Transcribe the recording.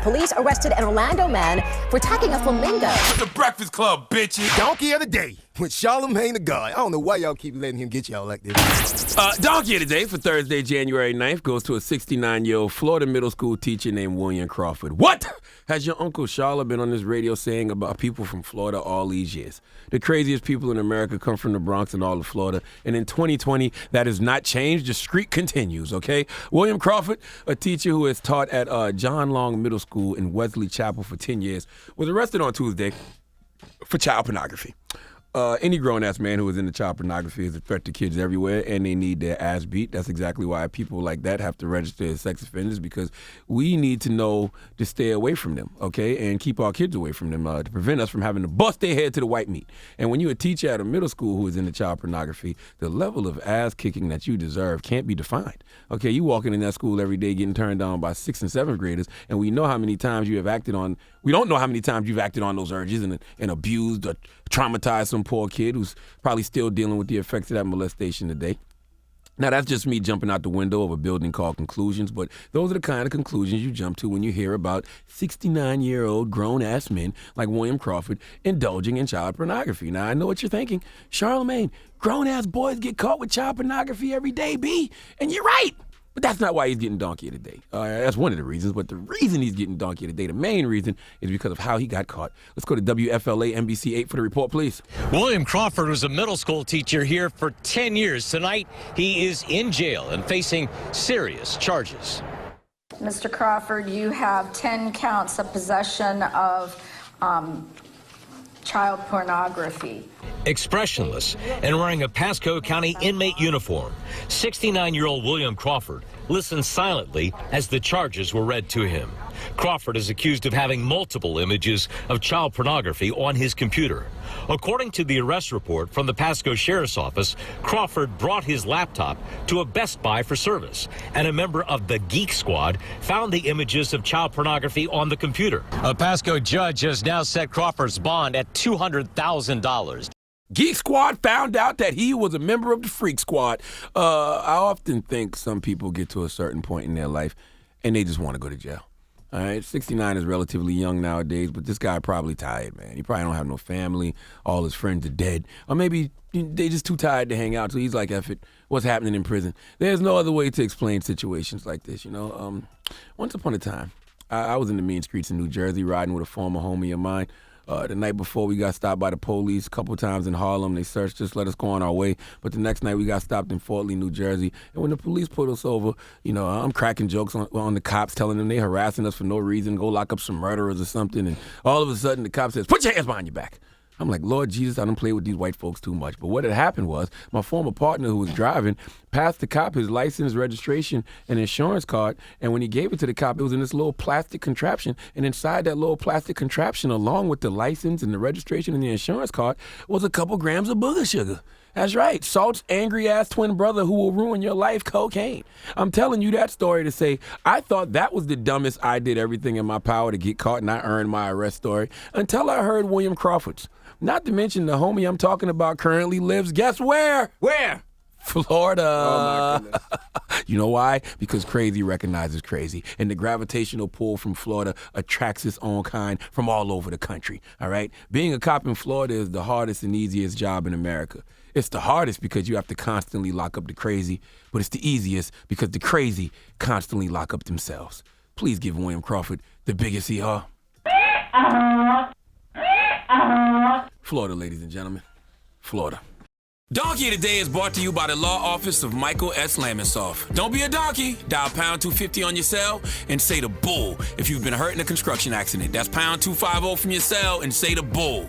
Police arrested an Orlando man for attacking a flamingo. The Breakfast Club, bitches. Donkey of the day with Charlamagne the God. I don't know why y'all keep letting him get y'all like this. Donkey of the day for Thursday, January 9th goes to a 69-year-old Florida middle school teacher named William Crawford. What has your Uncle Charla been on this radio saying about people from Florida all these years? The craziest people in America come from the Bronx and all of Florida. And in 2020, that has not changed. The streak continues, okay? William Crawford, a teacher who has taught at John Long Middle School in Wesley Chapel for 10 years, was arrested on Tuesday for child pornography. Any grown-ass man who is into child pornography is a threat to kids everywhere, and they need their ass beat. That's exactly why people like that have to register as sex offenders, because we need to know to stay away from them, okay, and keep our kids away from them to prevent us from having to bust their head to the white meat. And when you're a teacher at a middle school who is into child pornography, the level of ass-kicking that you deserve can't be defined. Okay, you walking in that school every day getting turned down by 6th and 7th graders, and we know how many times you have acted on, we don't know how many times you've acted on those urges and abused or traumatized some poor kid who's probably still dealing with the effects of that molestation today. Now, that's just me jumping out the window of a building called conclusions, but those are the kind of conclusions you jump to when you hear about 69-year-old grown-ass men like William Crawford indulging in child pornography. Now, I know what you're thinking. Charlamagne, grown-ass boys get caught with child pornography every day, B. And you're right. But that's not why he's getting donkey of the day. That's one of the reasons. But the reason he's getting donkey of the day, the main reason, is because of how he got caught. Let's go to WFLA NBC 8 for the report, please. William Crawford was a middle school teacher here for 10 years. Tonight, he is in jail and facing serious charges. Mr. Crawford, you have 10 counts of possession of child pornography. Expressionless and wearing a Pasco County inmate uniform, 69-year-old William Crawford listened silently as the charges were read to him. Crawford is accused of having multiple images of child pornography on his computer. According to the arrest report from the Pasco Sheriff's Office, Crawford brought his laptop to a Best Buy for service, and a member of the Geek Squad found the images of child pornography on the computer. A Pasco judge has now set Crawford's bond at $200,000. Geek Squad found out that he was a member of the Freak Squad. I often think some people get to a certain point in their life and they just want to go to jail. All right, 69 is relatively young nowadays, but this guy probably tired, man. He probably don't have no family. All his friends are dead. Or maybe they just too tired to hang out, so he's like, F it, what's happening in prison? There's no other way to explain situations like this, you know. Once upon a time, I was in the mean streets in New Jersey riding with a former homie of mine. The night before, we got stopped by the police a couple times in Harlem. They searched us, let us go on our way. But the next night, we got stopped in Fort Lee, New Jersey. And when the police put us over, you know, I'm cracking jokes on the cops, telling them they harassing us for no reason, go lock up some murderers or something. And all of a sudden, the cop says, "Put your hands behind your back." I'm like, Lord Jesus, I don't play with these white folks too much. But what had happened was my former partner who was driving passed the cop his license, registration, and insurance card. And when he gave it to the cop, it was in this little plastic contraption. And inside that little plastic contraption, along with the license and the registration and the insurance card, was a couple grams of booger sugar. That's right, Salt's angry-ass twin brother who will ruin your life, cocaine. I'm telling you that story to say, I thought that was the dumbest I did everything in my power to get caught and I earned my arrest story until I heard William Crawford's. Not to mention the homie I'm talking about currently lives, guess where? Where? Florida. Oh, my goodness. You know why? Because crazy recognizes crazy. And the gravitational pull from Florida attracts its own kind from all over the country, all right? Being a cop in Florida is the hardest and easiest job in America. It's the hardest because you have to constantly lock up the crazy, but it's the easiest because the crazy constantly lock up themselves. Please give William Crawford the biggest ER. Florida, ladies and gentlemen. Florida. Donkey of the Day is brought to you by the law office of Michael S. Lamonsoff. Don't be a donkey. Dial pound 250 on your cell and say the bull if you've been hurt in a construction accident. That's pound 250 from your cell and say the bull.